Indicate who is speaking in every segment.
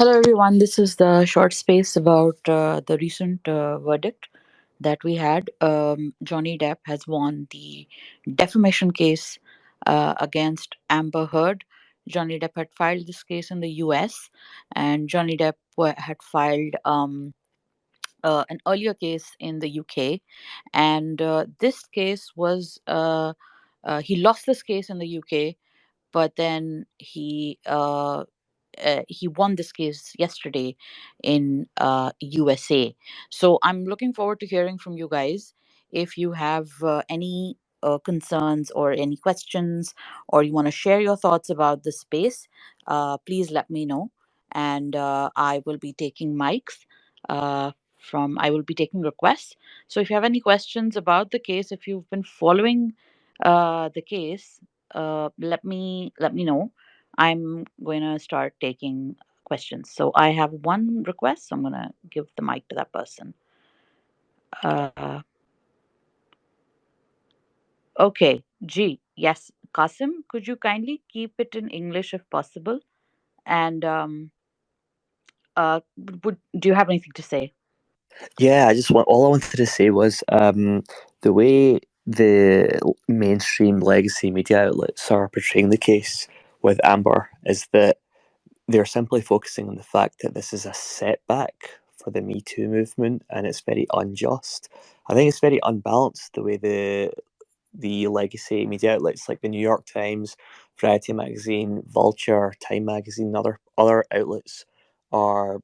Speaker 1: Hello, everyone. This is the short space about the recent verdict that we had. Johnny Depp has won the defamation case against Amber Heard. Johnny Depp had filed this case in the US, and Johnny Depp had filed an earlier case in the UK. And this case was, he lost this case in the UK, but then he won this case yesterday in USA. So I'm looking forward to hearing from you guys. If you have any concerns or any questions, or you want to share your thoughts about the space, please let me know. And I will be taking mics I will be taking requests. So if you have any questions about the case, if you've been following the case, let me know. I'm going to start taking questions. So I have one request. So I'm going to give the mic to that person. Uh, okay, G. Yes, Qasim, could you kindly keep it in English if possible? And do you have anything to say?
Speaker 2: Yeah, I just want all I wanted to say was the way the mainstream legacy media outlets are portraying the case with Amber is that they're simply focusing on the fact that this is a setback for the Me Too movement and it's very unjust. I think it's very unbalanced the way the legacy media outlets like the New York Times, Variety magazine, Vulture, Time magazine, and other outlets are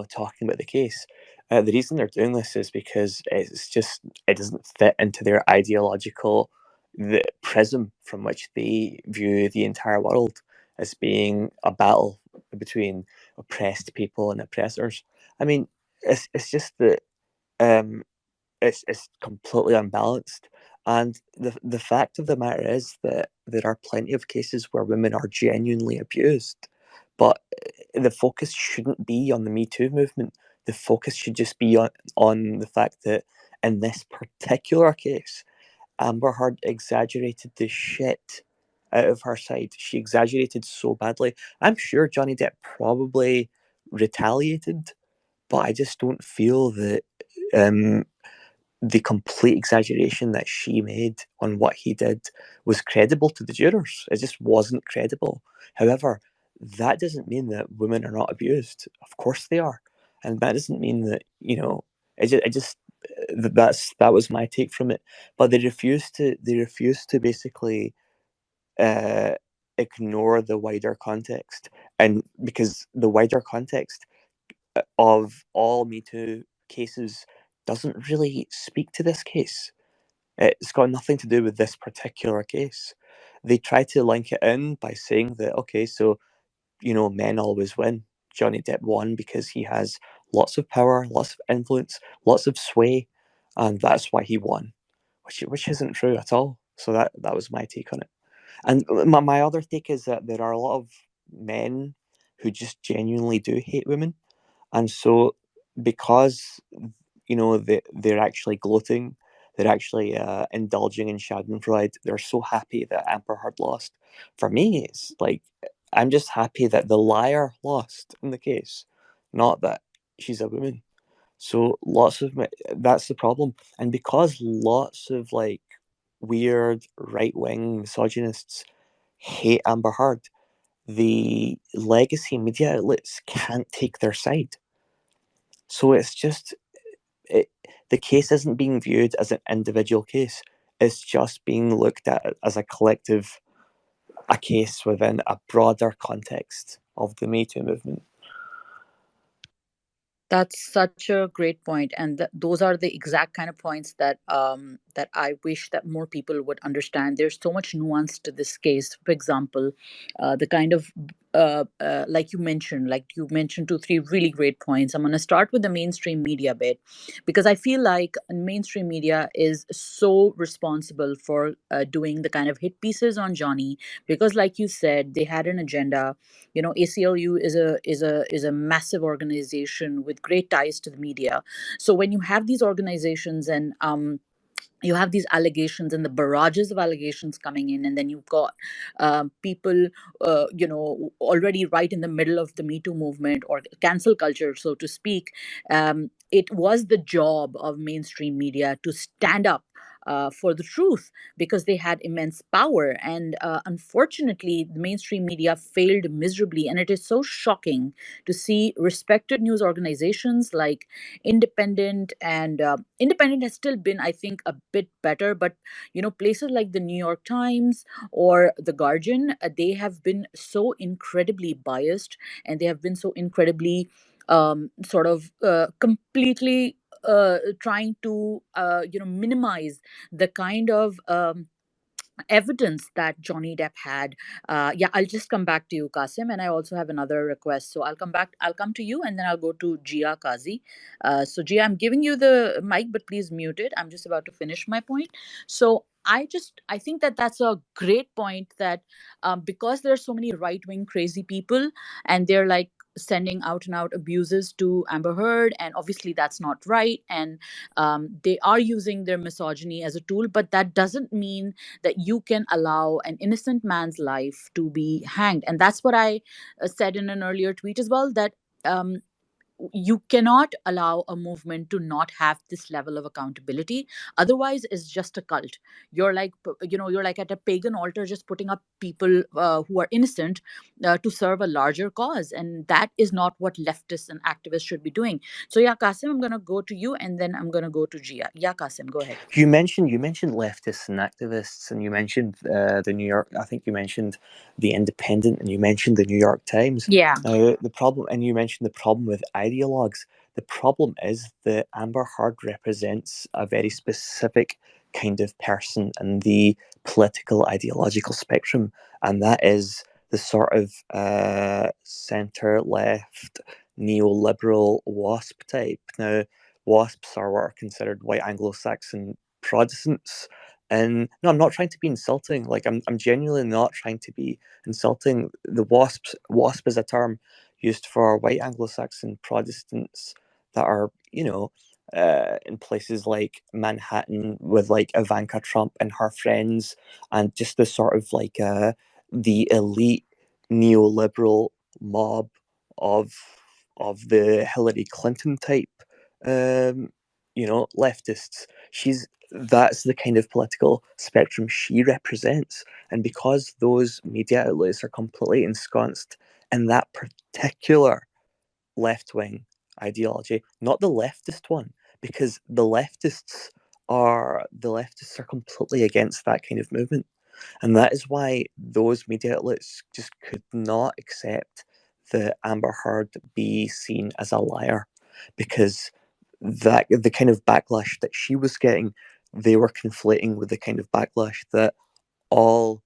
Speaker 2: talking about the case. The reason they're doing this is because it doesn't fit into their ideological the prism from which they view the entire world as being a battle between oppressed people and oppressors. I mean, it's just that um, it's completely unbalanced. And the fact of the matter is that there are plenty of cases where women are genuinely abused, but the focus shouldn't be on the Me Too movement. The focus should just be on the fact that in this particular case, Amber Heard exaggerated the shit out of her side. She exaggerated so badly. I'm sure Johnny Depp probably retaliated, but I just don't feel that um, the complete exaggeration that she made on what he did was credible to the jurors. It just wasn't credible. However, that doesn't mean that women are not abused. Of course they are, and that doesn't mean that that was my take from it. But they refuse to basically uh, ignore the wider context, and because the wider context of all Me Too cases doesn't really speak to this case. It's got nothing to do with this particular case. They try to link it in by saying that, okay, so, men always win. Johnny Depp won because he has lots of power, lots of influence, lots of sway, and that's why he won, which isn't true at all. So that was my take on it. And my other take is that there are a lot of men who just genuinely do hate women, and so, because they're actually gloating, they're actually indulging in Schadenfreude. They're so happy that Amber Heard lost. For me, it's like I'm just happy that the liar lost in the case, not that she's a woman. So that's the problem, and because lots of like weird right wing misogynists hate Amber Heard, the legacy media outlets can't take their side. So it's just it, the case isn't being viewed as an individual case. It's just being looked at as a case within a broader context of the Me Too movement.
Speaker 1: That's such a great point, and those are the exact kind of points that I wish that more people would understand. There's so much nuance to this case. For example, the kind of like you mentioned two, three really great points. I'm going to start with the mainstream media bit because I feel like mainstream media is so responsible for doing the kind of hit pieces on Johnny because, like you said, they had an agenda. You know, ACLU is a massive organization with great ties to the media. So when you have these organizations and you have these allegations and the barrages of allegations coming in, and then you've got people already right in the middle of the Me Too movement or cancel culture, so to speak. It was the job of mainstream media to stand up for the truth, because they had immense power. And unfortunately, the mainstream media failed miserably. And it is so shocking to see respected news organizations like Independent, and Independent has still been, I think, a bit better, but places like the New York Times or the Guardian, they have been so incredibly biased, and they have been so incredibly sort of completely trying to minimize the kind of evidence that Johnny Depp had. Yeah, I'll just come back to you, Kasim, and I also have another request. So I'll come back. I'll come to you, and then I'll go to Gia Kazi. So Gia, I'm giving you the mic, but please mute it. I'm just about to finish my point. So I think that that's a great point, that because there are so many right wing crazy people, and they're like sending out and out abuses to Amber Heard, and obviously that's not right, and they are using their misogyny as a tool, but that doesn't mean that you can allow an innocent man's life to be hanged. And that's what I said in an earlier tweet as well, that um, you cannot allow a movement to not have this level of accountability. Otherwise, it's just a cult. You're like, you're like at a pagan altar, just putting up people who are innocent to serve a larger cause. And that is not what leftists and activists should be doing. So yeah, Kasim, I'm going to go to you, and then I'm going to go to Gia. Yeah, Kasim, go ahead.
Speaker 2: You mentioned leftists and activists, and you mentioned the New York. I think you mentioned the Independent, and you mentioned the New York Times.
Speaker 1: Yeah.
Speaker 2: Now the problem, and you mentioned the problem with ideologues. The problem is that Amber Heard represents a very specific kind of person in the political ideological spectrum, and that is the sort of centre left neoliberal WASP type. Now, WASPs are what are considered white Anglo-Saxon Protestants. And no, I'm not trying to be insulting. Like I'm genuinely not trying to be insulting. The WASPs, WASP is a term used for white Anglo-Saxon Protestants that are, in places like Manhattan with like Ivanka Trump and her friends, and just the sort of like the elite neoliberal mob of the Hillary Clinton type leftists. That's the kind of political spectrum she represents. And because those media outlets are completely ensconced in that particular left wing ideology, not the leftist one, because the leftists are completely against that kind of movement. And that is why those media outlets just could not accept that Amber Heard be seen as a liar, because that the kind of backlash that she was getting, they were conflating with the kind of backlash that all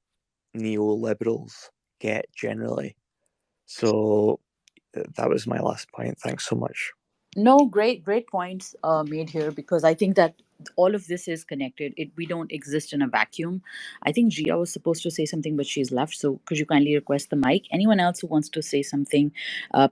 Speaker 2: neoliberals get generally. So that was my last point. Thanks so much.
Speaker 1: No, great points made here, because I think that all of this is connected. We don't exist in a vacuum. I think Gia was supposed to say something, but she's left. So could you kindly request the mic? Anyone else who wants to say something?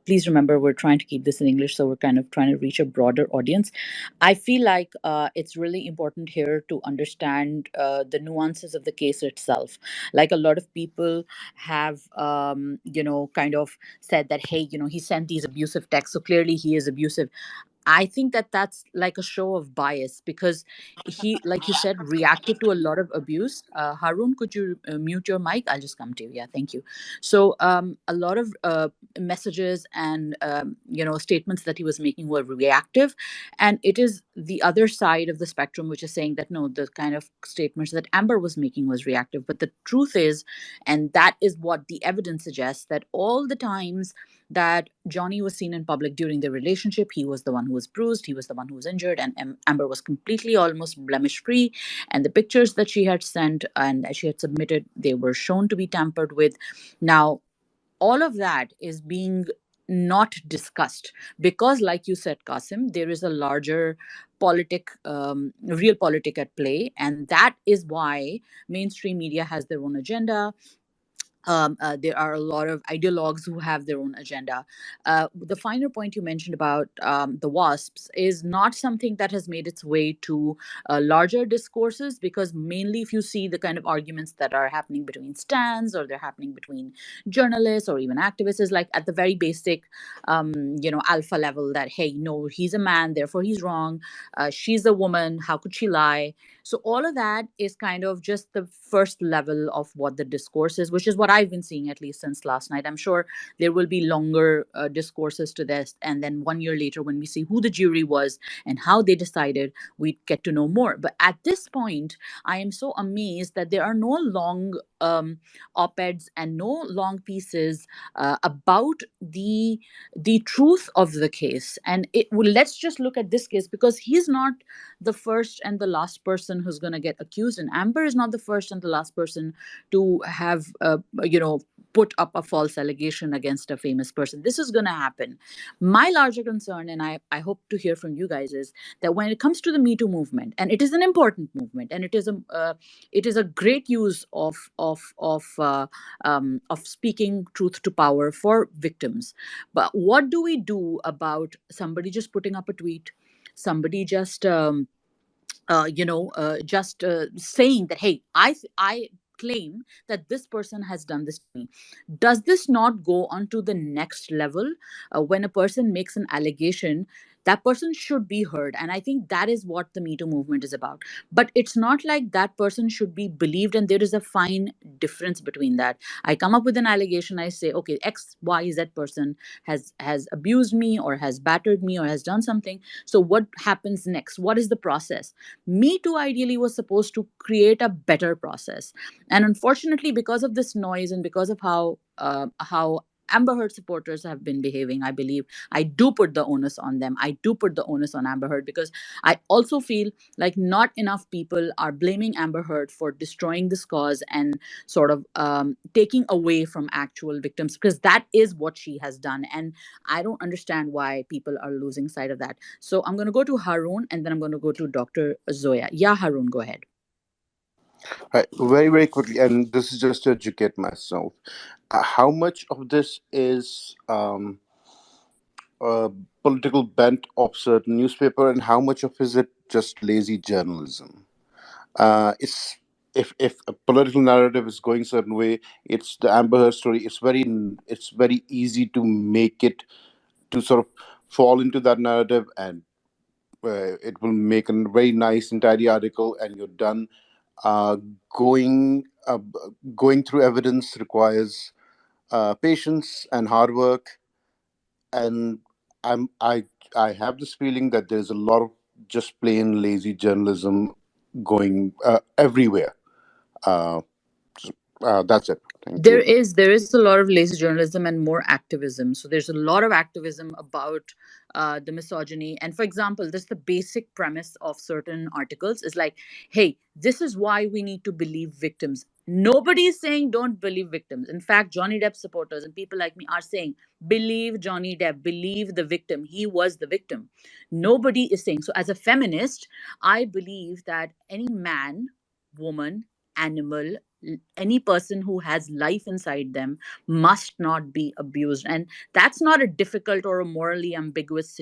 Speaker 1: Please remember, we're trying to keep this in English, so we're kind of trying to reach a broader audience. I feel like it's really important here to understand the nuances of the case itself. Like, a lot of people have, kind of said that, hey, he sent these abusive texts, so clearly he is abusive. I think that that's like a show of bias, because he, like you said, reacted to a lot of abuse. Harun, could you mute your mic? I'll just come to you. Yeah, thank you. So, a lot of messages and statements that he was making were reactive, and it is the other side of the spectrum which is saying that no, the kind of statements that Amber was making was reactive. But the truth is, and that is what the evidence suggests, that all the times that Johnny was seen in public during their relationship, he was the one who was bruised, he was the one who was injured, and Amber was completely almost blemish free. And the pictures that she had sent and that she had submitted, they were shown to be tampered with. Now, all of that is being not discussed, because, like you said, Kasim, there is a larger real politic at play, and that is why mainstream media has their own agenda. there are a lot of ideologues who have their own agenda. The finer point you mentioned about the wasps is not something that has made its way to larger discourses, because mainly if you see the kind of arguments that are happening between stands, or they're happening between journalists or even activists, is like at the very basic, alpha level, that, hey, no, he's a man, therefore he's wrong. She's a woman, how could she lie? So all of that is kind of just the first level of what the discourse is, which is what I've been seeing at least since last night. I'm sure there will be longer discourses to this, and then 1 year later, when we see who the jury was and how they decided, we get to know more. But at this point, I am so amazed that there are no long op-eds and no long pieces about the truth of the case. And it well, let's just look at this case, because he's not the first and the last person who's going to get accused, and Amber is not the first and the last person to have put up a false allegation against a famous person. This is going to happen. My larger concern, and I hope to hear from you guys, is that when it comes to the Me Too movement, and it is an important movement, and it is a great use of speaking truth to power for victims. But what do we do about somebody just putting up a tweet, somebody just saying that, hey, I claim that this person has done this to me? Does this not go on to the next level? When a person makes an allegation, that person should be heard, and I think that is what the Me Too movement is about. But it's not like that person should be believed, and there is a fine difference between that. I come up with an allegation, I say, okay, XYZ person has abused me, or has battered me, or has done something. So what happens next? What is the process? Me Too ideally was supposed to create a better process. And unfortunately, because of this noise, and because of how Amber Heard supporters have been behaving, I believe I do put the onus on them. I do put the onus on Amber Heard, because I also feel like not enough people are blaming Amber Heard for destroying this cause, and sort of taking away from actual victims, because that is what she has done. And I don't understand why people are losing sight of that. So I'm going to go to Haroon, and then I'm going to go to Dr. Zoya. Yeah, Haroon, go ahead.
Speaker 3: Right, very, very quickly, and this is just to educate myself. How much of this is uh, political bent of certain newspaper, and how much of is it just lazy journalism? It's if a political narrative is going certain way, it's the Amber Heard story. It's very easy to make it to sort of fall into that narrative, and it will make a very nice and tidy article, and you're done. Uh, going uh, going through evidence requires patience and hard work, and I'm I have this feeling that there's a lot of just plain lazy journalism going everywhere. Uh, that's it. Thank you.
Speaker 1: There is a lot of lazy journalism and more activism. So there's a lot of activism about the misogyny. And for example, this the basic premise of certain articles is like, hey, this is why we need to believe victims. Nobody is saying don't believe victims. In fact, Johnny Depp supporters and people like me are saying, believe Johnny Depp, believe the victim. He was the victim. Nobody is saying. So as a feminist, I believe that any man, woman, animal, any person who has life inside them must not be abused. And that's not a difficult or a morally ambiguous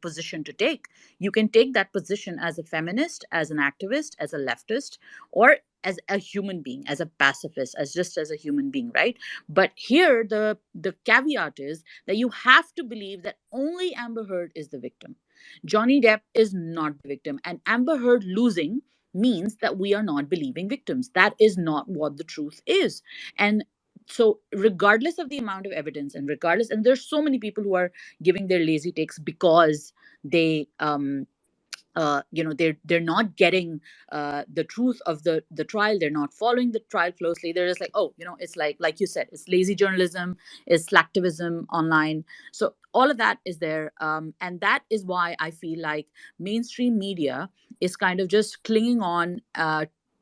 Speaker 1: position to take. You can take that position as a feminist, as an activist, as a leftist, or as a human being, as a pacifist, as just as a human being, right? But here the caveat is that you have to believe that only Amber Heard is the victim. Johnny Depp is not the victim, and Amber Heard losing means that we are not believing victims. That is not what the truth is. And so, regardless of the amount of evidence, and regardless, and there's so many people who are giving their lazy takes because they they're not getting the truth of the trial. They're not following the trial closely. They're just like, oh, it's like you said, it's lazy journalism, it's slacktivism online. So all of that is there, and that is why I feel like mainstream media is kind of just clinging on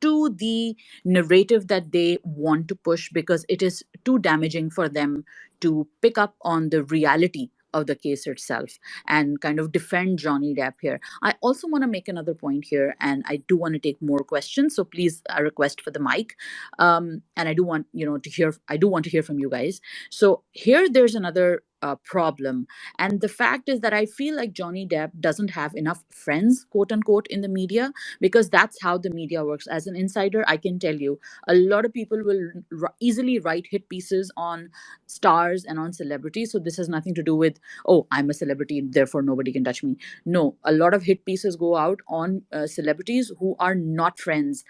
Speaker 1: to the narrative that they want to push, because it is too damaging for them to pick up on the reality of the case itself and kind of defend Johnny Depp here. I also want to make another point here, and I do want to take more questions. So please, I request for the mic, and I do want to hear. I do want to hear from you guys. So here, there's another problem, and the fact is that I feel like Johnny Depp doesn't have enough friends, quote unquote, in the media, because that's how the media works. As an insider, I can tell you a lot of people will easily write hit pieces on stars and on celebrities. So this has nothing to do with, oh, I'm a celebrity, therefore nobody can touch me. No, a lot of hit pieces go out on celebrities who are not friends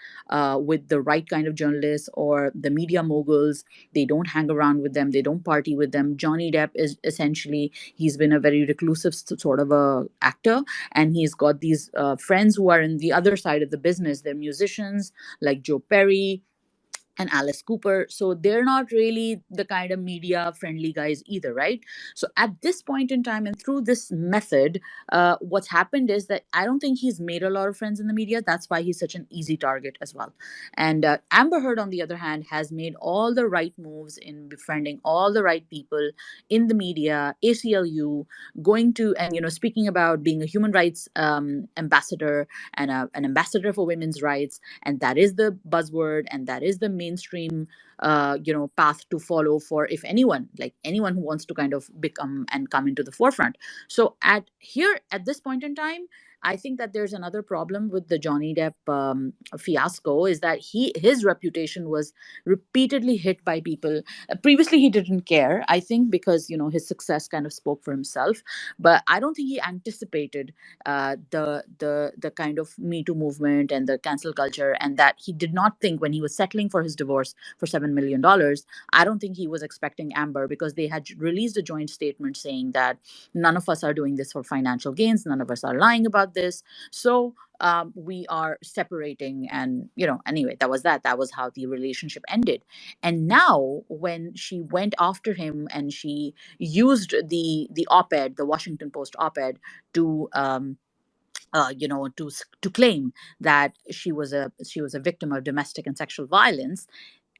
Speaker 1: with the right kind of journalists or the media moguls. They don't hang around with them, they don't party with them. Johnny Depp is essentially, he's been a very reclusive sort of a actor, and he's got these friends who are in the other side of the business. They're musicians like Joe Perry and Alice Cooper. So they're not really the kind of media friendly guys either, right? So at this point in time and through this method, what's happened is that I don't think he's made a lot of friends in the media. That's why he's such an easy target as well. And Amber Heard, on the other hand, has made all the right moves in befriending all the right people in the media, ACLU, going to, and, speaking about being a human rights ambassador and an ambassador for women's rights, and that is the buzzword, and that is the mainstream path to follow for, if anyone, like anyone who wants to kind of become and come into the forefront. So at this point in time, I think that there's another problem with the Johnny Depp fiasco, is that his reputation was repeatedly hit by people. Previously he didn't care, I think, because his success kind of spoke for himself, but I don't think he anticipated the kind of Me Too movement and the cancel culture, and that he did not think, when he was settling for his divorce for $7 million, I don't think he was expecting Amber, because they had released a joint statement saying that none of us are doing this for financial gains, none of us are lying about this. So we are separating, and anyway, that was how the relationship ended. And now when she went after him and she used the op-ed, the Washington Post op-ed, to to claim that she was a victim of domestic and sexual violence.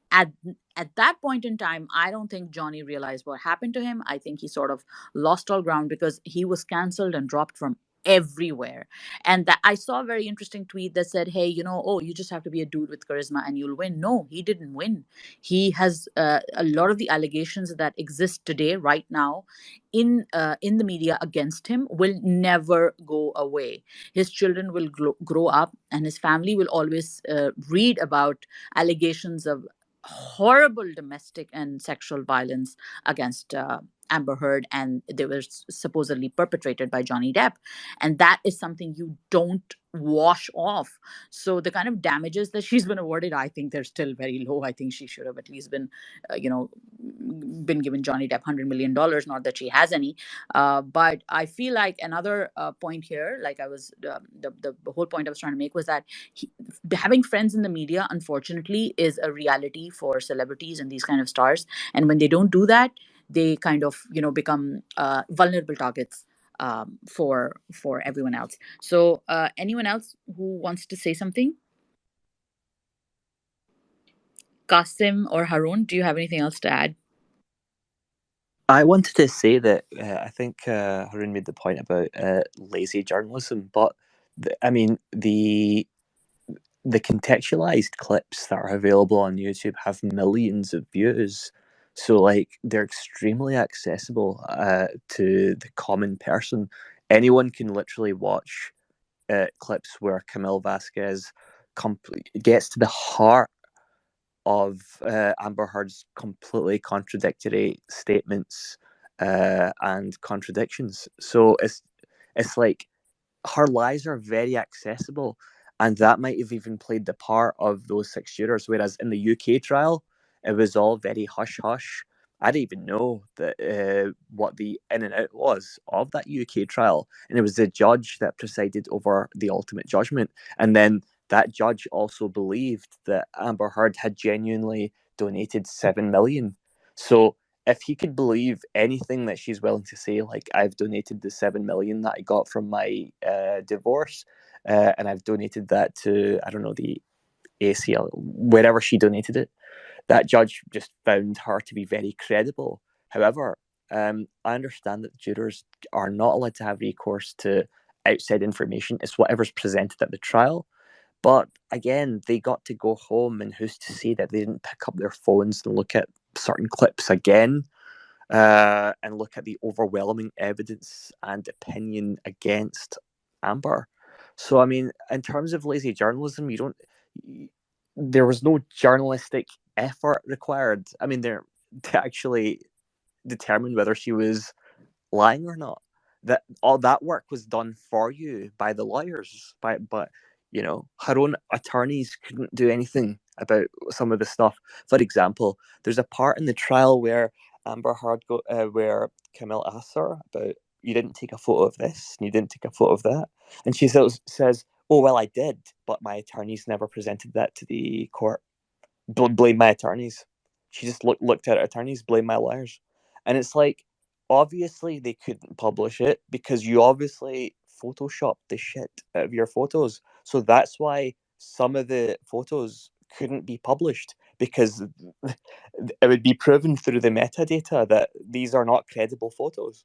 Speaker 1: At at that point in time, I don't think Johnny realized what happened to him. I think he sort of lost all ground, because he was cancelled and dropped from everywhere. And that, I saw a very interesting tweet that said, hey, oh, you just have to be a dude with charisma and you'll win. No, he didn't win. He has a lot of the allegations that exist today, right now, in the media against him, will never go away. His children will grow up, and his family will always read about allegations of horrible domestic and sexual violence against Amber Heard, and they were supposedly perpetrated by Johnny Depp. And that is something you don't wash off. So the kind of damages that she's been awarded, I think they're still very low. I think she should have at least uh, you know, been given Johnny Depp $100 million. Not that she has any, but I feel like another point here, like I was, the whole point I was trying to make was that having friends in the media, unfortunately, is a reality for celebrities and these kind of stars. And when they don't do that, they kind of become vulnerable targets for everyone else. So anyone else who wants to say something? Kasim or Harun, do you have anything else to add?
Speaker 2: I wanted to say that I think Harun made the point about lazy journalism, but I mean the contextualized clips that are available on YouTube have millions of views. So like they're extremely accessible to the common person. Anyone can literally watch clips where Camille Vasquez gets to the heart of Amber Heard's completely contradictory statements and contradictions. So it's like her lies are very accessible, and that might have even played the part of those 6 shooters. Whereas in the UK trial, it was all very hush hush. I didn't even know that what the in and out was of that UK trial, and it was the judge that presided over the ultimate judgment. And then that judge also believed that Amber Heard had genuinely donated 7 million. So if he could believe anything that she's willing to say, like I've donated the 7 million that I got from my divorce, and I've donated that to I don't know the ACL wherever she donated it. That judge just found her to be very credible. However, I understand that jurors are not allowed to have recourse to outside information. It's whatever's presented at the trial. But again, they got to go home, and who's to say that they didn't pick up their phones and look at certain clips again, and look at the overwhelming evidence and opinion against Amber. So, I mean, in terms of lazy journalism, you don't. There was no journalistic effort required. I mean, there to actually determine whether she was lying or not. That all that work was done for you by the lawyers, but her own attorneys couldn't do anything about some of the stuff. For example, there's a part in the trial where where Camille asks her about, you didn't take a photo of this and you didn't take a photo of that, and she says, "Oh well, I did, but my attorneys never presented that to the court. Blame my attorneys." She just looked at her attorneys, blame my lawyers. And it's like, obviously they couldn't publish it because you obviously photoshopped the shit out of your photos. So that's why some of the photos couldn't be published, because it would be proven through the metadata that these are not credible photos.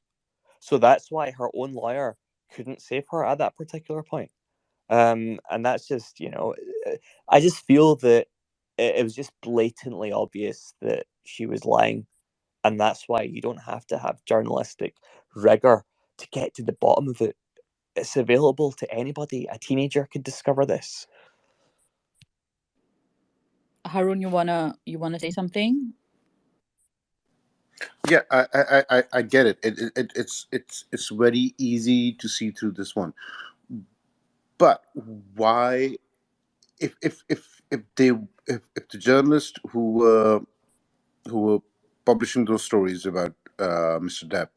Speaker 2: So that's why her own lawyer couldn't save her at that particular point. And that's just, I just feel that it was just blatantly obvious that she was lying. And that's why you don't have to have journalistic rigor to get to the bottom of it. It's available to anybody. A teenager could discover this.
Speaker 1: Harun, you wanna say something?
Speaker 3: Yeah, I get it. It's very easy to see through this one. But why, if the journalists who were publishing those stories about Mr. Depp,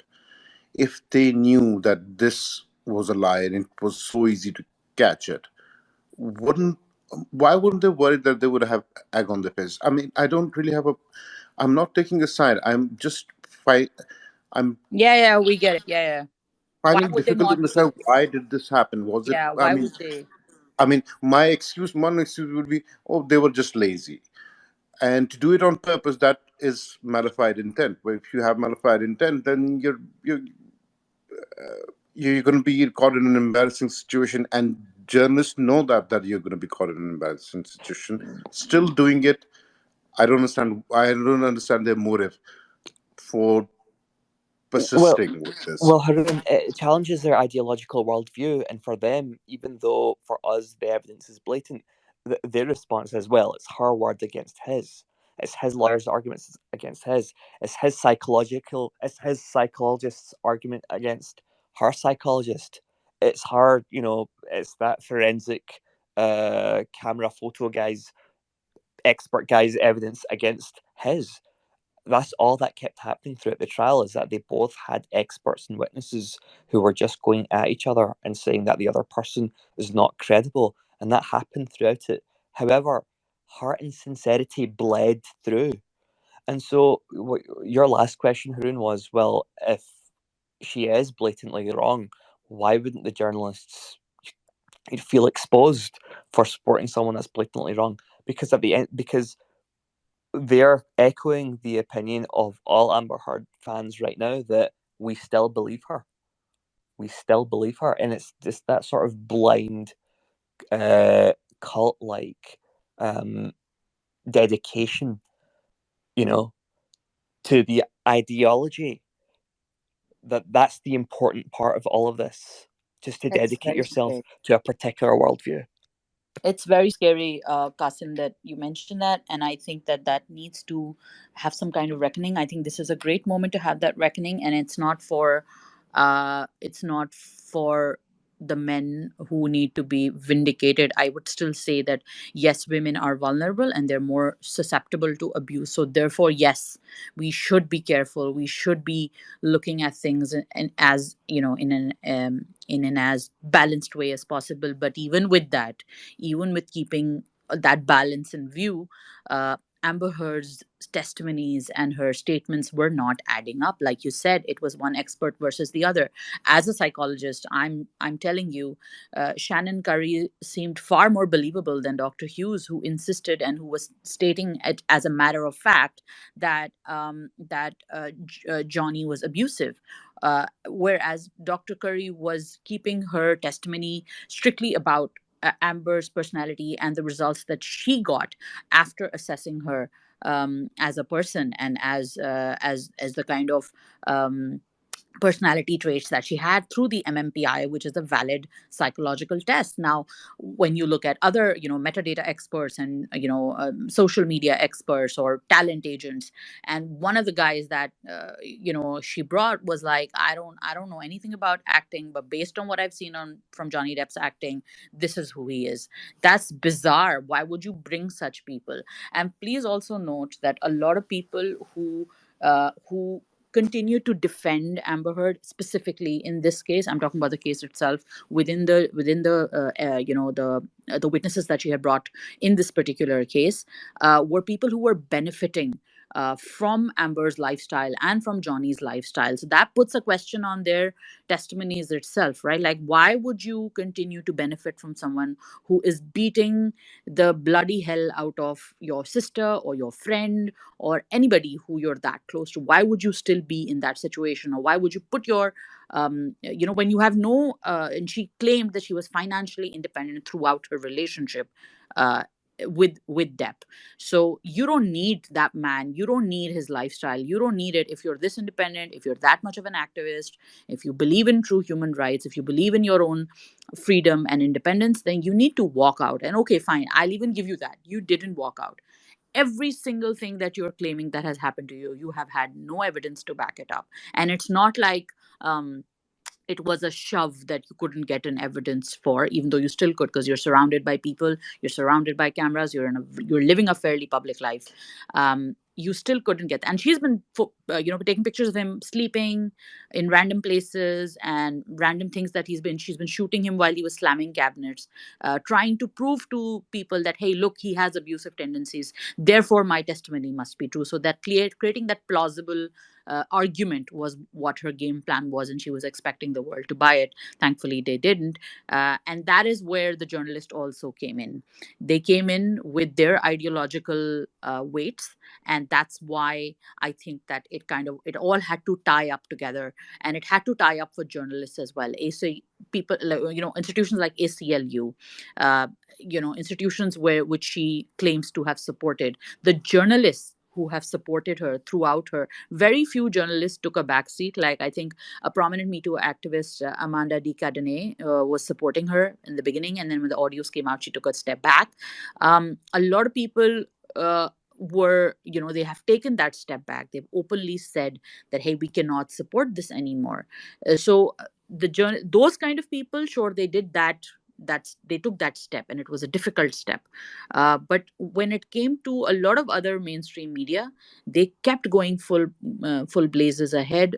Speaker 3: if they knew that this was a lie and it was so easy to catch it, wouldn't why wouldn't they worry that they would have egg on their face? I mean, I don't really have a. I'm not taking a side. I'm
Speaker 1: Yeah, yeah, we get it. Yeah, yeah. Why
Speaker 3: finding it
Speaker 1: would they
Speaker 3: difficult to
Speaker 1: not?
Speaker 3: understand why did this happen. Was it?
Speaker 1: Yeah, why would they?
Speaker 3: I mean, one excuse would be, oh, they were just lazy, and to do it on purpose, that is malified intent. But if you have malified intent, then you're going to be caught in an embarrassing situation, and journalists know that you're going to be caught in an embarrassing situation. Still doing it, I don't understand. I don't understand their motive for
Speaker 2: Well,
Speaker 3: persisting with this.
Speaker 2: well, Harun, it challenges their ideological worldview, and for them, even though for us the evidence is blatant, their response is, well, it's her word against his. It's his lawyer's arguments against his. It's his psychologist's argument against her psychologist. It's her, it's that forensic camera photo guy's expert guy's evidence against his. That's all that kept happening throughout the trial, is that they both had experts and witnesses who were just going at each other and saying that the other person is not credible, and that happened throughout it. However, her insincerity bled through. And so your last question, Harun, was, well, if she is blatantly wrong, why wouldn't the journalists feel exposed for supporting someone that's blatantly wrong? Because they're echoing the opinion of all Amber Heard fans right now that we still believe her. We still believe her, and it's just that sort of blind, cult-like um, dedication, you know, to the ideology. That's the important part of all of this. Just to
Speaker 1: It's
Speaker 2: dedicate
Speaker 1: very
Speaker 2: yourself
Speaker 1: scary.
Speaker 2: to a particular worldview.
Speaker 1: It's very scary, Kasim, that you mentioned that, and I think that that needs to have some kind of reckoning. I think this is a great moment to have that reckoning, and it's not for the men who need to be vindicated. I would still say that yes, women are vulnerable and they're more susceptible to abuse. So therefore, yes, we should be careful. We should be looking at things and as in an as balanced way as possible. But even with that, even with keeping that balance in view, Amber Heard's testimonies and her statements were not adding up. Like you said, it was one expert versus the other. As a psychologist, I'm telling you, Shannon Curry seemed far more believable than Dr. Hughes, who insisted and who was stating it as a matter of fact that Johnny was abusive. Whereas Dr. Curry was keeping her testimony strictly about Amber's personality and the results that she got after assessing her as a person and as the kind of personality traits that she had through the MMPI, which is a valid psychological test. Now, when you look at other, metadata experts and social media experts or talent agents, and one of the guys that she brought was like, I don't know anything about acting, but based on what I've seen on from Johnny Depp's acting, this is who he is. That's bizarre. Why would you bring such people? And please also note that a lot of people who continue to defend Amber Heard, specifically in this case. I'm talking about the case itself within the witnesses that she had brought in this particular case were people who were benefiting. From Amber's lifestyle and from Johnny's lifestyle. So that puts a question on their testimonies itself, right? Like, why would you continue to benefit from someone who is beating the bloody hell out of your sister or your friend or anybody who you're that close to? Why would you still be in that situation, or why would you put your when you have no and she claimed that she was financially independent throughout her relationship uh, with Depp. So you don't need that man, you don't need his lifestyle, you don't need it. If you're this independent, if you're that much of an activist, if you believe in true human rights, if you believe in your own freedom and independence, then you need to walk out. And okay, fine, I'll even give you that you didn't walk out. Every single thing that you're claiming that has happened to you, you have had no evidence to back it up. And it's not like it was a shove that you couldn't get an evidence for, even though you still could, because you're surrounded by people, you're surrounded by cameras, you're living a fairly public life. You still couldn't get, and she's been taking pictures of him sleeping in random places and random things that she's been shooting him while he was slamming cabinets, trying to prove to people that, hey, look, he has abusive tendencies, therefore my testimony must be true. So that creating that plausible argument was what her game plan was, and she was expecting the world to buy it. Thankfully, they didn't. And that is where the journalist also came in. They came in with their ideological weights, and that's why I think that it all had to tie up together, and it had to tie up for journalists as well. AC people, like, institutions like ACLU. Uh, institutions which she claims to have supported, the journalists who have supported her throughout her. Very few journalists took a backseat. Like, I think a prominent Me Too activist, Amanda de Cadenet, was supporting her in the beginning, and then when the audios came out, she took a step back. A lot of people they have taken that step back. They've openly said that, hey, we cannot support this anymore. Those kind of people, sure, they did that. They took that step, and it was a difficult step. But when it came to a lot of other mainstream media, they kept going full blazes ahead.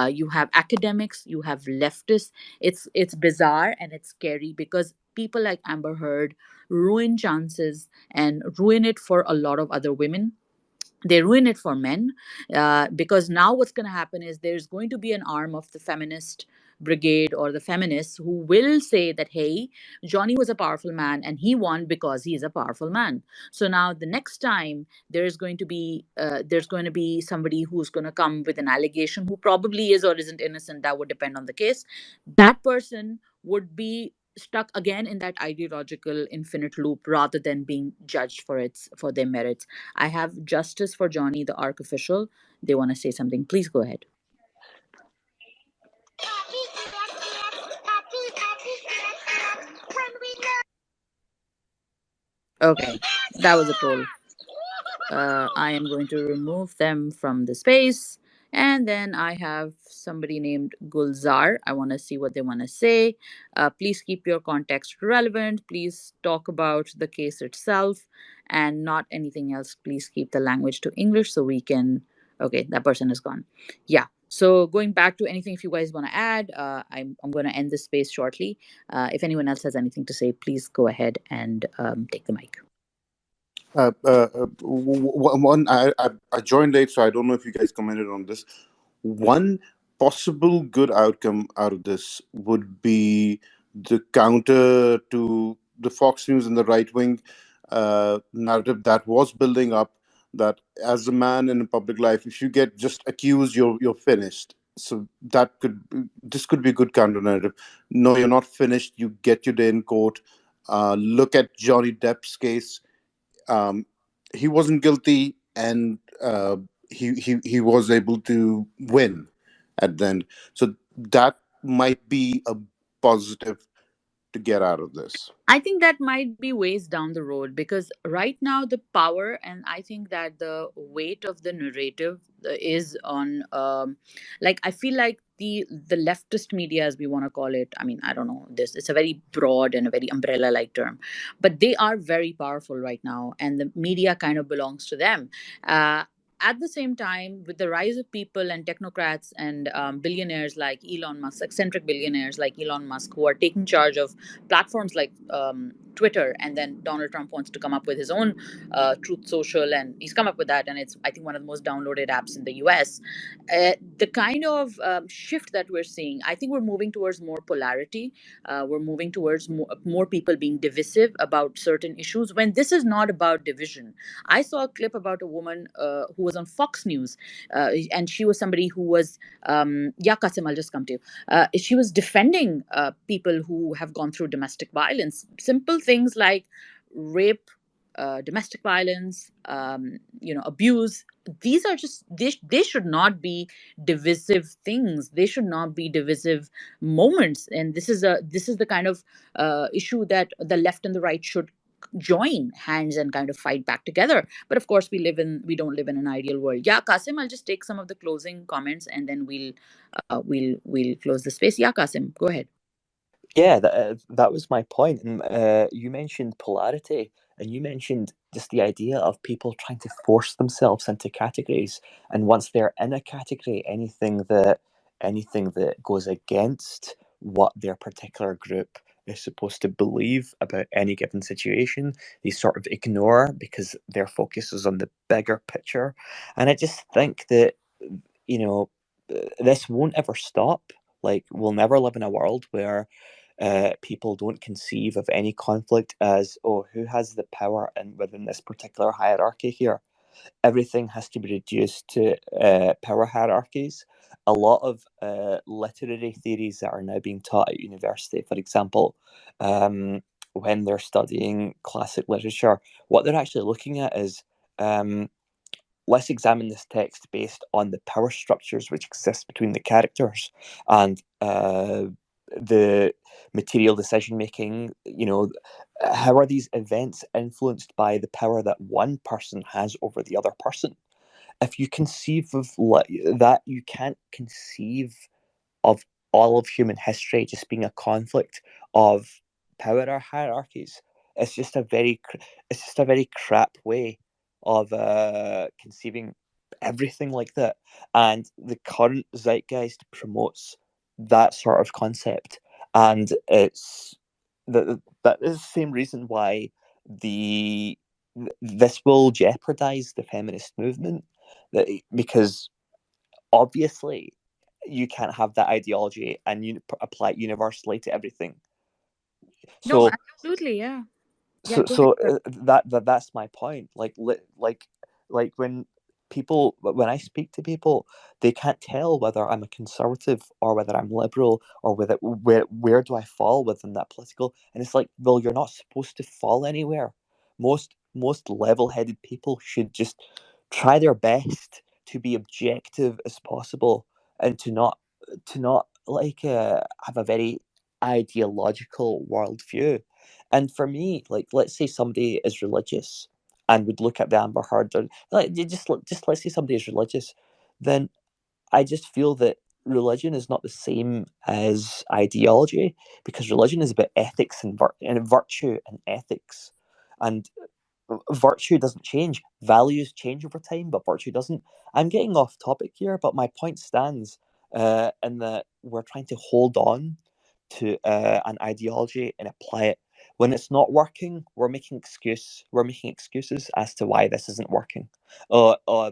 Speaker 1: You have academics, you have leftists. It's bizarre and it's scary because people like Amber Heard ruin chances and ruin it for a lot of other women. They ruin it for men, because now what's going to happen is there's going to be an arm of the feminist brigade or the feminists who will say that, hey, Johnny was a powerful man and he won because he is a powerful man. So now the next time there's going to be somebody who's going to come with an allegation, who probably is or isn't innocent, that would depend on the case. That person would be stuck again in that ideological infinite loop rather than being judged for their merits. I have Justice for Johnny, the ARC official. They want to say something. Please go ahead. Okay, that was a troll. I am going to remove them from the space. And then I have somebody named Gulzar. I want to see what they want to say. Please keep your context relevant. Please talk about the case itself and not anything else. Please keep the language to English so we can. Okay, that person is gone. Yeah. So going back to anything, if you guys want to add, I'm going to end this space shortly. If anyone else has anything to say, please go ahead and take the mic.
Speaker 3: One, I joined late, so I don't know if you guys commented on this. One possible good outcome out of this would be the counter to the Fox News and the right wing narrative that was building up. That as a man in public life, if you get just accused, you're finished. So this could be a good counter narrative. No, you're not finished. You get your day in court. Look at Johnny Depp's case. um, he wasn't guilty, and he was able to win at the end. So that might be a positive to get out of this.
Speaker 1: I think that might be ways down the road, because right now the power, and I think that the weight of the narrative is on, like, I feel like the leftist media, as we want to call it. I mean, I don't know this. It's a very broad and a very umbrella like term, but they are very powerful right now, and the media kind of belongs to them. At the same time, with the rise of people and technocrats and billionaires like Elon Musk, eccentric billionaires like Elon Musk, who are taking charge of platforms like Twitter, and then Donald Trump wants to come up with his own Truth Social, and he's come up with that, and it's, I think, one of the most downloaded apps in the US. The kind of shift that we're seeing, I think we're moving towards more polarity. We're moving towards more people being divisive about certain issues when this is not about division. I saw a clip about a woman who was on Fox News, and she was somebody who was, yeah, Kasim, I'll just come to you. She was defending people who have gone through domestic violence. Simple things like rape, domestic violence, abuse. These are just, they should not be divisive things. They should not be divisive moments. And this is the kind of issue that the left and the right should join hands and kind of fight back together. But of course, we don't live in an ideal world. Yeah, Kasim, I'll just take some of the closing comments, and then we'll close the space. Yeah, Kasim, go ahead.
Speaker 2: Yeah, that was my point. And you mentioned polarity, and you mentioned just the idea of people trying to force themselves into categories. And once they're in a category, anything that goes against what their particular group is supposed to believe about any given situation, they sort of ignore because their focus is on the bigger picture. And I just think that, you know, this won't ever stop. Like, we'll never live in a world where people don't conceive of any conflict as, oh, who has the power and within this particular hierarchy here. Everything has to be reduced to power hierarchies. A lot of literary theories that are now being taught at university, for example, when they're studying classic literature, what they're actually looking at is, um, let's examine this text based on the power structures which exist between the characters and the material decision making. How are these events influenced by the power that one person has over the other person? If you conceive of that, you can't conceive of all of human history just being a conflict of power hierarchies. It's just a very, it's just a very crap way of conceiving everything like that. And the current zeitgeist promotes that sort of concept, and that is the same reason why the this will jeopardize the feminist movement, because obviously you can't have that ideology and apply it universally to everything.
Speaker 1: No,
Speaker 2: So
Speaker 1: absolutely, yeah. Yeah,
Speaker 2: so
Speaker 1: go ahead,
Speaker 2: so
Speaker 1: sir.
Speaker 2: that's my point. Like when I speak to people, they can't tell whether I'm a conservative or whether I'm liberal, or where do I fall within that political. And it's like, well, you're not supposed to fall anywhere. Most level-headed people should just try their best to be objective as possible, and to not like have a very ideological worldview. And for me, like, let's say somebody is religious and would look at the Amber Heard, or like, just let's say somebody is religious, then I just feel that religion is not the same as ideology, because religion is about ethics and virtue and ethics. And virtue doesn't change. Values change over time, but virtue doesn't. I'm getting off topic here, but my point stands, in that we're trying to hold on to an ideology and apply it When it's not working, we're making excuses as to why this isn't working. Uh, uh,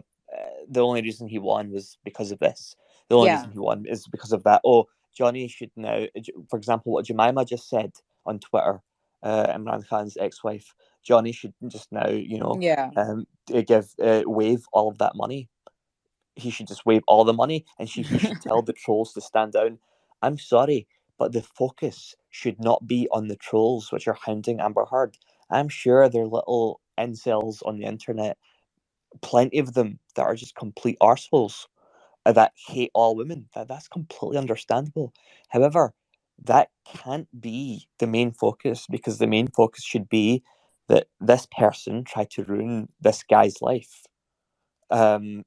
Speaker 2: the only reason he won was because of this. The only
Speaker 1: Yeah.
Speaker 2: reason he won is because of that. Oh, Johnny should now, for example, what Jemima just said on Twitter, Imran Khan's ex-wife. Johnny should just now,
Speaker 1: Yeah.
Speaker 2: give waive all of that money. He should just waive all the money, and he should tell the trolls to stand down. I'm sorry, but the focus should not be on the trolls which are hounding Amber Heard. I'm sure they're little incels on the internet, plenty of them that are just complete arseholes, that hate all women. That's completely understandable. However, that can't be the main focus, because the main focus should be that this person tried to ruin this guy's life.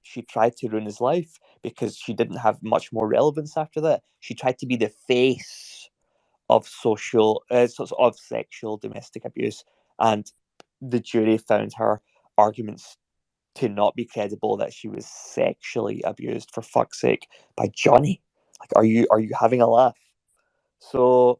Speaker 2: She tried to ruin his life because she didn't have much more relevance after that. She tried to be the face of of sexual domestic abuse, and the jury found her arguments to not be credible, that she was sexually abused, for fuck's sake, by Johnny. Like, are you having a laugh? So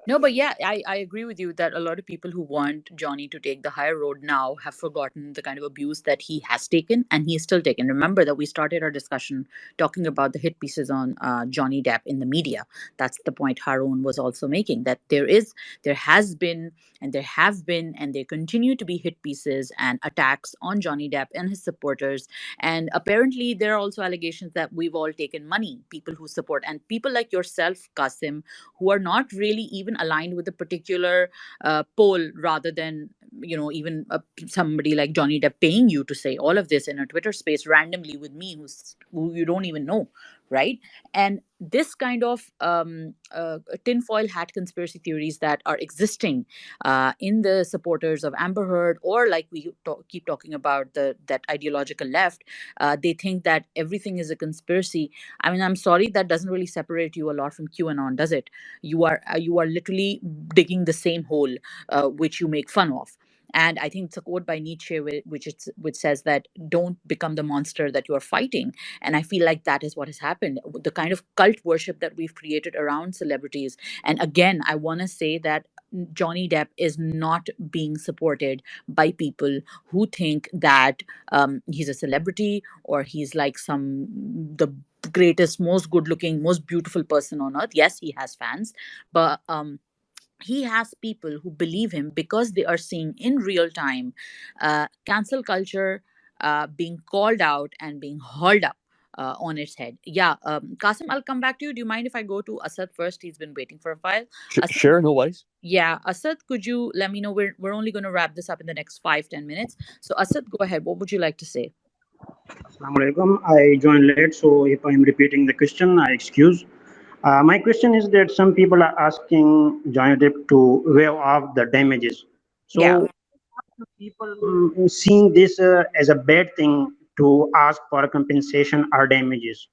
Speaker 1: No, but yeah, I agree with you that a lot of people who want Johnny to take the higher road now have forgotten the kind of abuse that he has taken and he is still taking. Remember that we started our discussion talking about the hit pieces on Johnny Depp in the media. That's the point Harun was also making, that there has been, and there have been, and there continue to be hit pieces and attacks on Johnny Depp and his supporters. And apparently, there are also allegations that we've all taken money, people who support, and people like yourself, Kasim, who are not really even aligned with a particular poll, rather than even somebody like Johnny Depp paying you to say all of this in a Twitter space randomly with me, who you don't even know, right? And this kind of tinfoil hat conspiracy theories that are existing in the supporters of Amber Heard, or like we keep talking about that ideological left, they think that everything is a conspiracy. I mean, I'm sorry, that doesn't really separate you a lot from QAnon, does it? You are literally digging the same hole which you make fun of. And I think it's a quote by Nietzsche, which says that don't become the monster that you are fighting. And I feel like that is what has happened. The kind of cult worship that we've created around celebrities. And again, I want to say that Johnny Depp is not being supported by people who think that he's a celebrity, or he's like the greatest, most good looking, most beautiful person on earth. Yes, he has fans, but he has people who believe him because they are seeing in real time cancel culture being called out and being hauled up on its head. Yeah, Kasim, I'll come back to you. Do you mind if I go to Asad first? He's been waiting for a while. Asad,
Speaker 2: sure, no worries.
Speaker 1: yeah, Asad, could you let me know? We're only going to wrap this up in the next 5-10 minutes. So, Asad, go ahead. What would you like to say?
Speaker 4: Assalamu alaikum. I joined late, so if I'm repeating the question, I excuse. My question is that some people are asking Johnny Depp to waive off the damages.
Speaker 1: Yeah.
Speaker 4: So people seeing this as a bad thing to ask for compensation or damages.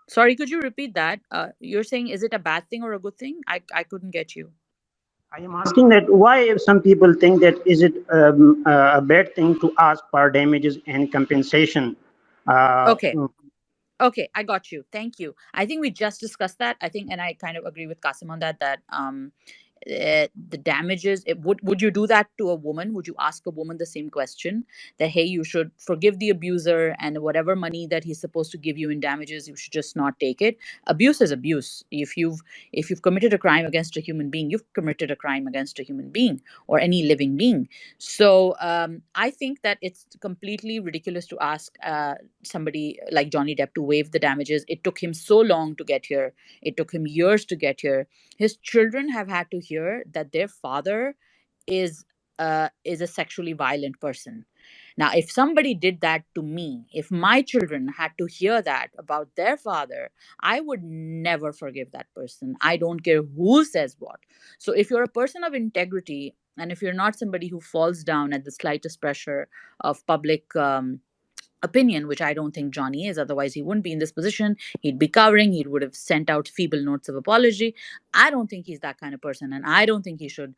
Speaker 1: Sorry, could you repeat that? You're saying, is it a bad thing or a good thing? I couldn't get you.
Speaker 4: I am asking that why some people think that is it a bad thing to ask for damages and compensation. Uh,
Speaker 1: Okay. Okay, I got you. Thank you. I think we just discussed that. I think, and I kind of agree with Kasim on that. The damages. Would you do that to a woman? Would you ask a woman the same question, that hey, you should forgive the abuser, and whatever money that he's supposed to give you in damages, you should just not take it? Abuse is abuse. If you've committed a crime against a human being, you've committed a crime against a human being or any living being. So I think that it's completely ridiculous to ask somebody like Johnny Depp to waive the damages. It took him so long to get here. It took him years to get here. His children have had to hear that their father is is a sexually violent person. Now, if somebody did that to me, if my children had to hear that about their father, I would never forgive that person. I don't care who says what. So, if you're a person of integrity, and if you're not somebody who falls down at the slightest pressure of public opinion, which I don't think Johnny is. Otherwise, he wouldn't be in this position. He'd be covering. He would have sent out feeble notes of apology. I don't think he's that kind of person, and I don't think he should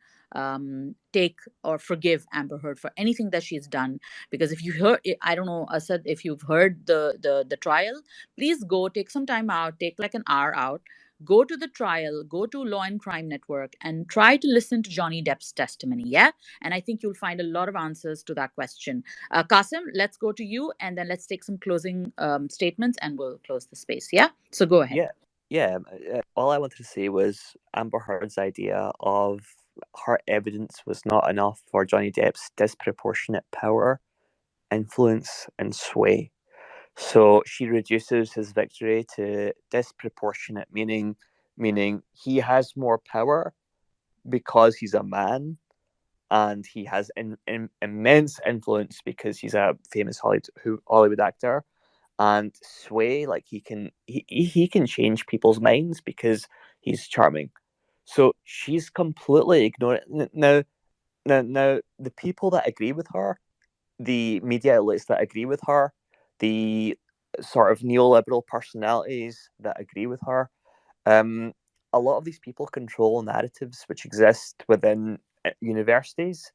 Speaker 1: take or forgive Amber Heard for anything that she's done. Because if you heard, I don't know, Asad, if you've heard the trial, please go take some time out, take like an hour out. go to the trial, go to Law and Crime Network, and try to listen to Johnny Depp's testimony. Yeah. And I think you'll find a lot of answers to that question. Qasim, let's go to you, and then let's take some closing statements and we'll close the space. Yeah. So go ahead.
Speaker 2: Yeah, yeah. All I wanted to say was Amber Heard's idea of her evidence was not enough for Johnny Depp's disproportionate power, influence, and sway. So she reduces his victory to disproportionate, meaning he has more power because he's a man, and he has immense influence because he's a famous Hollywood actor, and sway, like he can change people's minds because he's charming. So she's completely ignoring now the people that agree with her, the media outlets that agree with her, the sort of neoliberal personalities that agree with her. um, a lot of these people control narratives which exist within universities,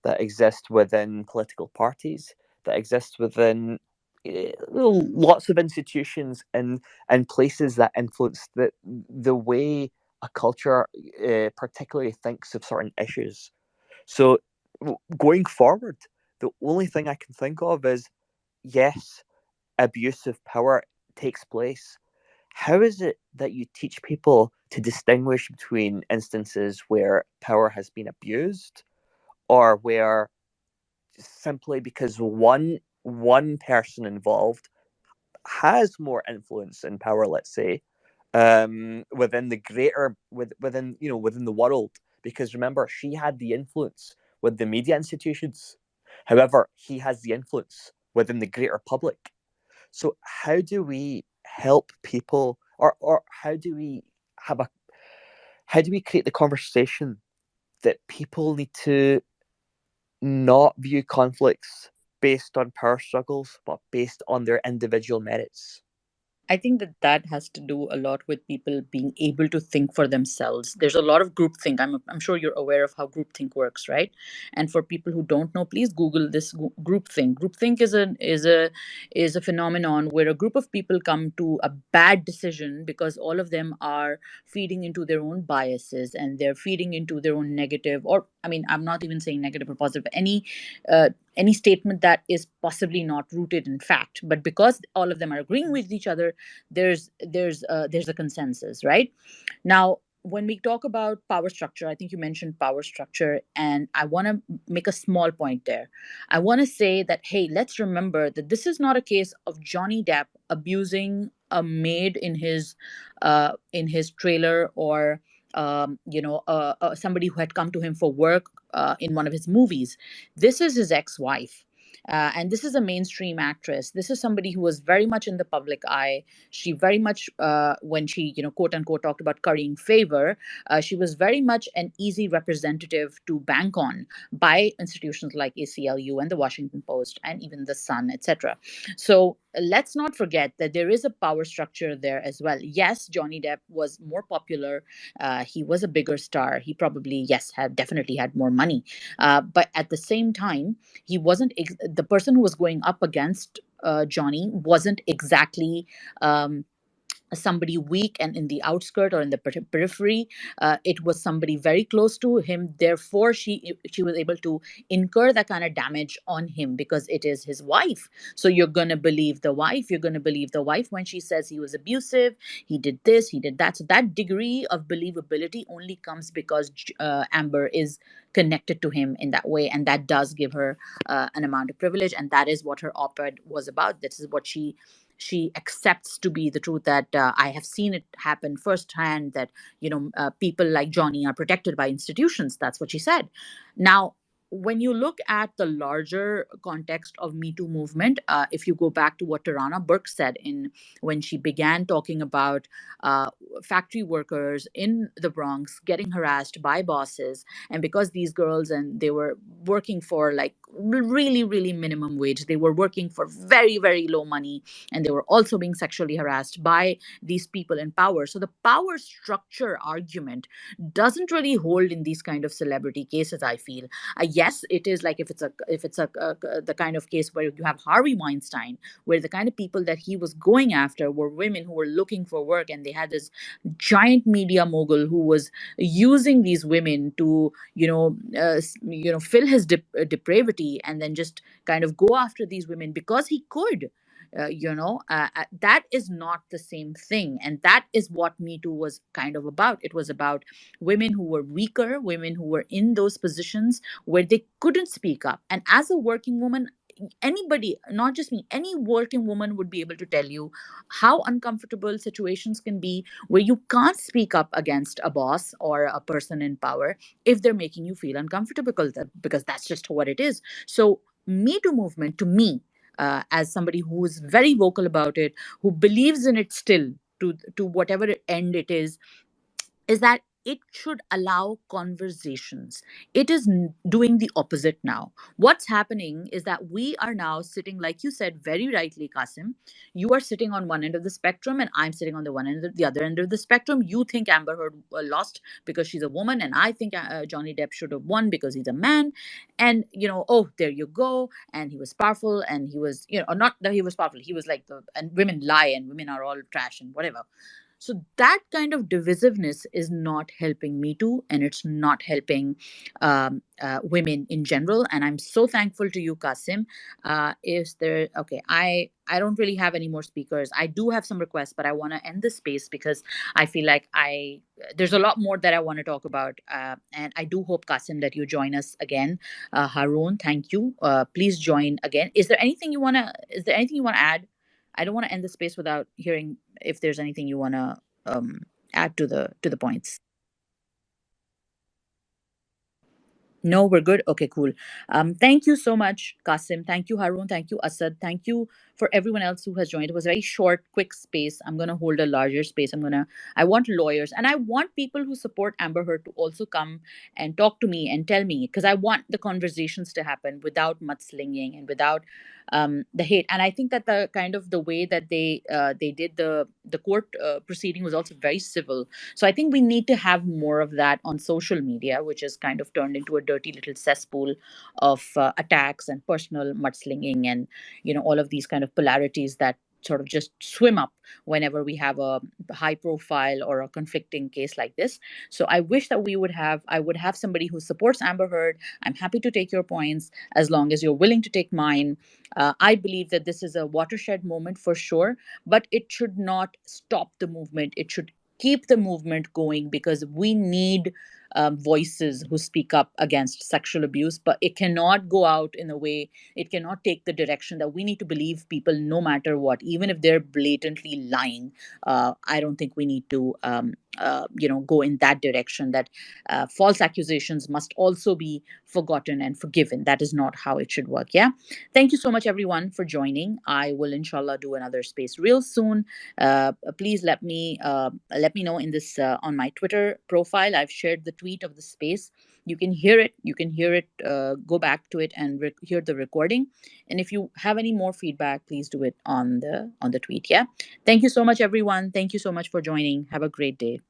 Speaker 2: that exist within political parties, that exist within lots of institutions and places that influence the way a culture particularly thinks of certain issues. So going forward, the only thing I can think of is, yes, abuse of power takes place. How is it that you teach people to distinguish between instances where power has been abused, or where simply because one person involved has more influence and power, let's say, within the greater within within the world? Because remember, she had the influence with the media institutions. However, he has the influence within the greater public. So how do we help people, or have a how do we create the conversation that people need to not view conflicts based on power struggles, but based on their individual merits?
Speaker 1: I think that that has to do a lot with people being able to think for themselves. There's a lot of groupthink. I'm sure you're aware of how groupthink works, right? And for people who don't know, please Google this groupthink. Groupthink is a phenomenon where a group of people come to a bad decision because all of them are feeding into their own biases, and they're feeding into their own negative, or I mean, I'm not even saying negative or positive, any statement that is possibly not rooted in fact, but because all of them are agreeing with each other, there's a consensus, right? Now, when we talk about power structure, I think you mentioned power structure, and I want to make a small point there. I want to say that, hey, let's remember that this is not a case of Johnny Depp abusing a maid in his trailer, or somebody who had come to him for work in one of his movies. This is his ex-wife. And this is a mainstream actress. This is somebody who was very much in the public eye. She very much, when she, quote unquote, talked about currying favor, she was very much an easy representative to bank on by institutions like ACLU and the Washington Post and even the Sun, etc. So let's not forget that there is a power structure there as well. Yes, Johnny Depp was more popular. He was a bigger star. He probably, yes, had definitely had more money. But at the same time, he wasn't the person who was going up against Johnny wasn't exactly somebody weak and in the outskirt or in the periphery. It was somebody very close to him. Therefore, she was able to incur that kind of damage on him because it is his wife. So you're gonna believe the wife. You're gonna believe the wife when she says he was abusive, he did this, he did that. So that degree of believability only comes because Amber is connected to him in that way, and that does give her an amount of privilege, and that is what her op-ed was about. This is what she accepts to be the truth, that I have seen it happen firsthand, that people like Johnny are protected by institutions. That's what she said. Now, when you look at the larger context of Me Too movement, if you go back to what Tarana Burke said in when she began talking about uh, factory workers in the Bronx getting harassed by bosses, and because these girls, and they were working for like really really minimum wage, they were working for very very low money, and they were also being sexually harassed by these people in power. So the power structure argument doesn't really hold in these kind of celebrity cases, I feel. yes, it is like if it's the kind of case where you have Harvey Weinstein, where the kind of people that he was going after were women who were looking for work, and they had this giant media mogul who was using these women to fill his depravity, and then just kind of go after these women because he could. That is not the same thing, and that is what Me Too was kind of about. It was about women who were weaker, women who were in those positions where they couldn't speak up. And as a working woman, anybody, not just me, any working woman would be able to tell you how uncomfortable situations can be where you can't speak up against a boss or a person in power if they're making you feel uncomfortable, because that's just what it is. So Me Too movement, to me, as somebody who is very vocal about it, who believes in it still, to whatever end it is that it should allow conversations. It is doing the opposite now. What's happening is that we are now sitting, like you said very rightly, Kasim. You are sitting on one end of the spectrum, and I'm sitting on the other end of the spectrum. You think Amber Heard lost because she's a woman, and I think Johnny Depp should have won because he's a man. And oh, there you go. And he was powerful, and he was, or not that he was powerful. He was like the and women lie, and women are all trash and whatever. So that kind of divisiveness is not helping Me Too, and it's not helping women in general. And I'm so thankful to you, Kasim. Is there okay? I don't really have any more speakers. I do have some requests, but I want to end this space because I feel like I there's a lot more that I want to talk about. And I do hope, Kasim, that you join us again. Haroon, thank you. Please join again. Is there anything you want to add? I don't want to end the space without hearing if there's anything you want to add to the points. No, we're good. Okay, cool. Thank you so much, Kasim. Thank you, Harun. Thank you, Asad. Thank you for everyone else who has joined. It was a very short, quick space. I'm gonna hold a larger space. I want lawyers, and I want people who support Amber Heard to also come and talk to me and tell me, because I want the conversations to happen without mudslinging and without the hate. And I think that the kind of the way that they did the court proceeding was also very civil. So I think we need to have more of that on social media, which is kind of turned into a dirty little cesspool of attacks and personal mudslinging, and all of these kind of polarities that sort of just swim up whenever we have a high profile or a conflicting case like this. So I wish that I would have somebody who supports Amber Heard. I'm happy to take your points as long as you're willing to take mine. I believe that this is a watershed moment for sure, but it should not stop the movement. It should keep the movement going, because we need voices who speak up against sexual abuse, but it cannot go out in a way, it cannot take the direction that we need to believe people no matter what, even if they're blatantly lying. I don't think we need to go in that direction, that false accusations must also be forgotten and forgiven. That is not how it should work. Yeah. Thank you so much, everyone, for joining. I will inshallah do another space real soon. Please let me know in this on my Twitter profile. I've shared the tweet of the space. You can hear it. You can hear it. Go back to it and hear the recording. And if you have any more feedback, please do it on the tweet. Yeah. Thank you so much, everyone. Thank you so much for joining. Have a great day.